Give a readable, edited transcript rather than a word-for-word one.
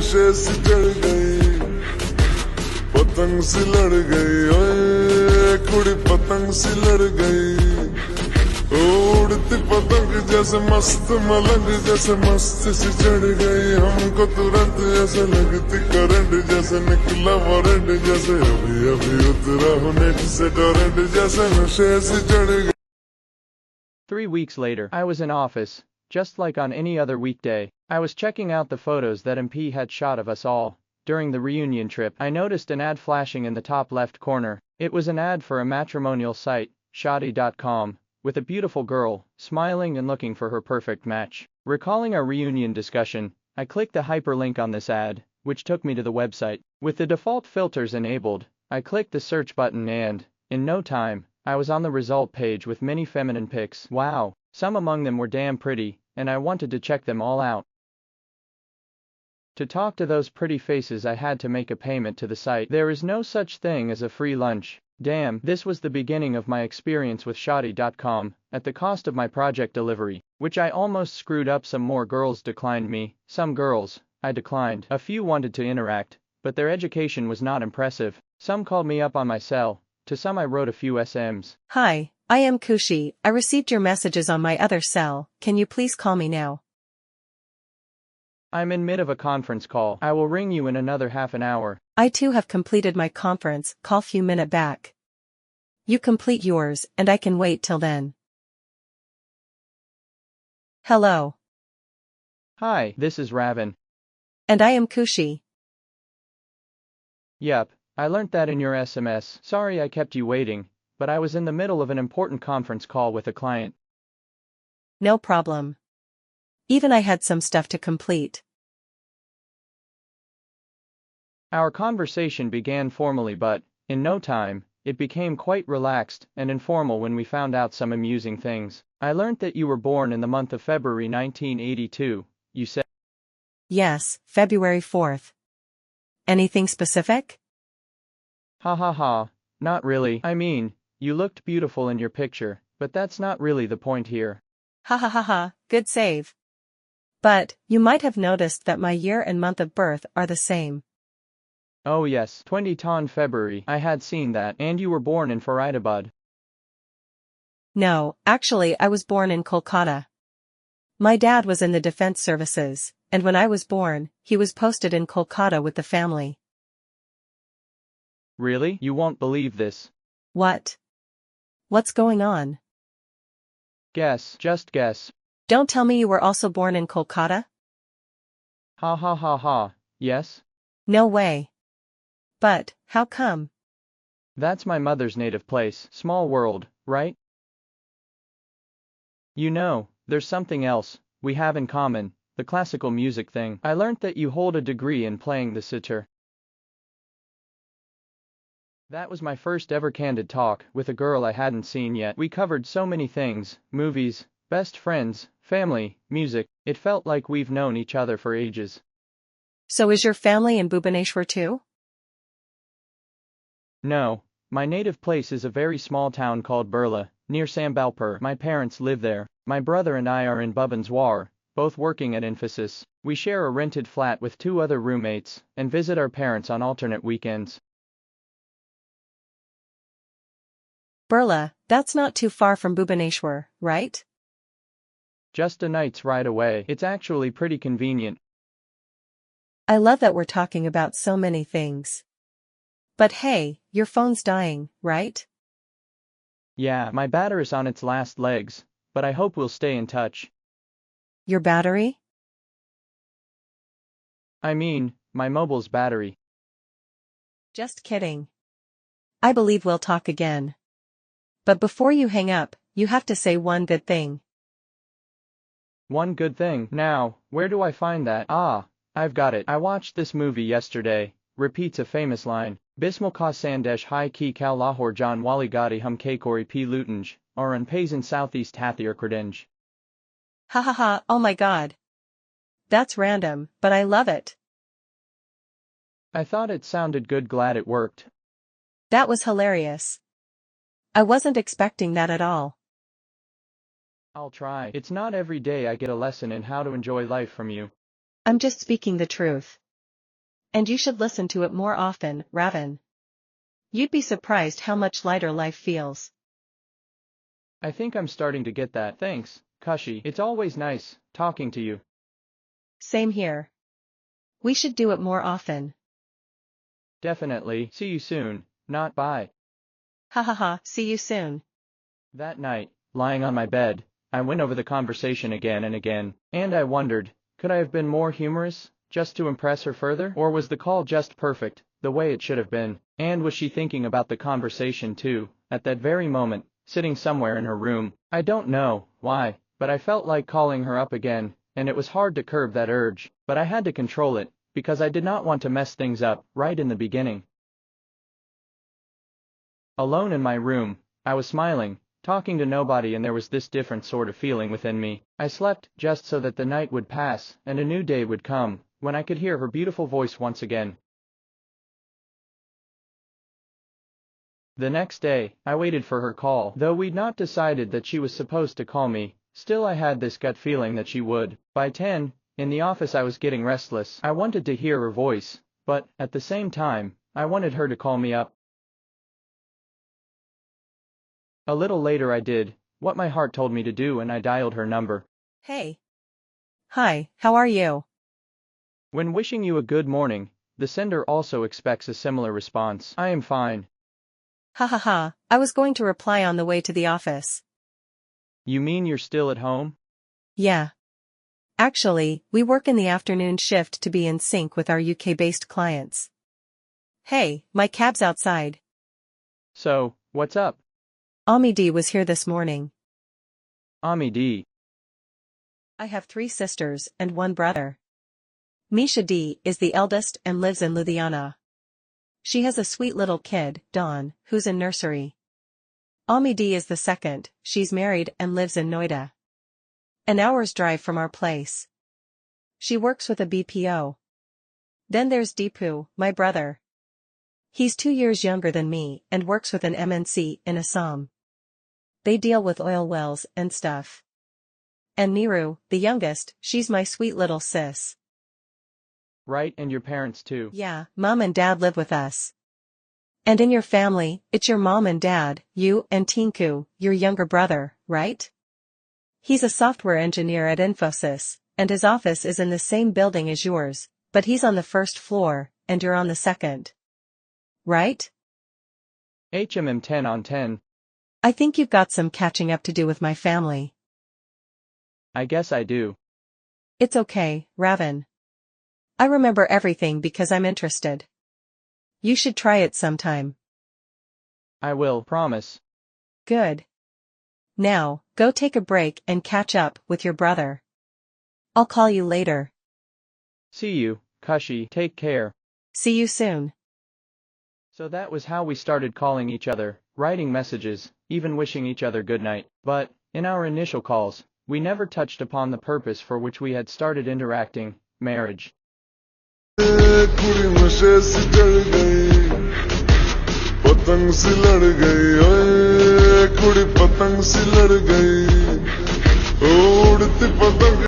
नशे से चढ़ गई, पतंग सी लड़ गई, ओए कुड़ी पतंग सी लड़ गई। उड़ती पतंग जैसे मस्त मलंग जैसे मस्त सी चढ़ गई, हमको तुरंत ऐसे लगती करंट जैसे निकला वारंट, जैसे अभी अभी उतरा हूँ नेट से टोरेंट, जैसे नशे से चढ़ गई। 3 weeks later, I was in office, just like on any other weekday. I was checking out the photos that MP had shot of us all. During the reunion trip, I noticed an ad flashing in the top left corner. It was an ad for a matrimonial site, shoddy.com, with a beautiful girl, smiling and looking for her perfect match. Recalling our reunion discussion, I clicked the hyperlink on this ad, which took me to the website. With the default filters enabled, I clicked the search button and, in no time, I was on the result page with many feminine pics. Wow, some among them were damn pretty, and I wanted to check them all out. To talk to those pretty faces I had to make a payment to the site. There is no such thing as a free lunch. Damn, this was the beginning of my experience with shoddy.com, at the cost of my project delivery, which I almost screwed up. Some more girls declined me. Some girls, I declined. A few wanted to interact, but their education was not impressive. Some called me up on my cell. To some I wrote a few SMs. Hi, I am Kushi. I received your messages on my other cell. Can you please call me now? I'm in mid of a conference call. I will ring you in another half an hour. I too have completed my conference call few minute back. You complete yours and I can wait till then. Hello. Hi, this is Raven. And I am Kushi. Yep, I learnt that in your SMS. Sorry I kept you waiting, but I was in the middle of an important conference call with a client. No problem. Even I had some stuff to complete. Our conversation began formally, but, in no time, it became quite relaxed and informal when we found out some amusing things. I learnt that you were born in the month of February 1982, you said. Yes, February 4th. Anything specific? Ha ha ha, not really. I mean, you looked beautiful in your picture, but that's not really the point here. Ha ha ha ha, good save. But, you might have noticed that my year and month of birth are the same. Oh yes, 20 February. I had seen that. And you were born in Faridabad. No, actually I was born in Kolkata. My dad was in the defense services, and when I was born, he was posted in Kolkata with the family. Really? You won't believe this. What? What's going on? Guess, just guess. Don't tell me you were also born in Kolkata? Ha ha ha ha, yes? No way. But, how come? That's my mother's native place. Small world, right? You know, there's something else we have in common, the classical music thing. I learnt that you hold a degree in playing the sitar. That was my first ever candid talk with a girl I hadn't seen yet. We covered so many things, movies, best friends, family, music. It felt like we've known each other for ages. So is your family in Bhubaneswar too? No, my native place is a very small town called Burla, near Sambalpur. My parents live there. My brother and I are in Bhubaneswar, both working at Infosys. We share a rented flat with 2 other roommates, and visit our parents on alternate weekends. Burla, that's not too far from Bhubaneswar, right? Just a night's ride away. It's actually pretty convenient. I love that we're talking about so many things. But hey, your phone's dying, right? Yeah, my battery's on its last legs, but I hope we'll stay in touch. Your battery? I mean, my mobile's battery. Just kidding. I believe we'll talk again. But before you hang up, you have to say one good thing. One good thing. Now, where do I find that? Ah, I've got it. I watched this movie yesterday. Repeats a famous line. Bismal ka sandesh hai ki kal Lahore John Wali Gadi hum ke kori p lutanj, or in Pays in Southeast Hathir Credenj. Ha ha ha, oh my god. That's random, but I love it. I thought it sounded good, glad it worked. That was hilarious. I wasn't expecting that at all. I'll try. It's not every day I get a lesson in how to enjoy life from you. I'm just speaking the truth. And you should listen to it more often, Raven. You'd be surprised how much lighter life feels. I think I'm starting to get that. Thanks, Kushi. It's always nice talking to you. Same here. We should do it more often. Definitely. See you soon. Not bye. Ha ha ha, see you soon. That night, lying on my bed, I went over the conversation again and again, and I wondered, could I have been more humorous, just to impress her further? Or was the call just perfect, the way it should have been? And was she thinking about the conversation too, at that very moment, sitting somewhere in her room? I don't know why, but I felt like calling her up again, and it was hard to curb that urge, but I had to control it, because I did not want to mess things up right in the beginning. Alone in my room, I was smiling, talking to nobody, and there was this different sort of feeling within me. I slept just so that the night would pass and a new day would come, when I could hear her beautiful voice once again. The next day, I waited for her call. Though we'd not decided that she was supposed to call me, still I had this gut feeling that she would. By 10, in the office I was getting restless. I wanted to hear her voice, but, at the same time, I wanted her to call me up. A little later I did what my heart told me to do, and I dialed her number. Hey. Hi, how are you? When wishing you a good morning, the sender also expects a similar response. I am fine. Ha ha ha, I was going to reply on the way to the office. You mean you're still at home? Yeah. Actually, we work in the afternoon shift to be in sync with our UK-based clients. Hey, my cab's outside. So, what's up? Amidi was here this morning. Amidi. I have 3 sisters and 1 brother. Misha D is the eldest and lives in Ludhiana. She has a sweet little kid, Dawn, who's in nursery. Amidi is the second. She's married and lives in Noida. An hour's drive from our place. She works with a BPO. Then there's Deepu, my brother. He's 2 years younger than me and works with an MNC in Assam. They deal with oil wells and stuff. And Niru, the youngest, she's my sweet little sis. Right, and your parents too. Yeah, Mom and Dad live with us. And in your family, it's your mom and dad, you and Tinku, your younger brother, right? He's a software engineer at Infosys, and his office is in the same building as yours, but he's on the 1st floor, and you're on the 2nd. Right? 10 on 10. I think you've got some catching up to do with my family. I guess I do. It's okay, Raven. I remember everything because I'm interested. You should try it sometime. I will, promise. Good. Now, go take a break and catch up with your brother. I'll call you later. See you, Kushi. Take care. See you soon. So that was how we started calling each other, writing messages, even wishing each other good night. But, in our initial calls, we never touched upon the purpose for which we had started interacting, marriage. कुड़ी नशे से चढ़ गई, पतंग सी लड़ गई, ओए कुड़ी पतंग सी लड़ गई, उड़ती पतंग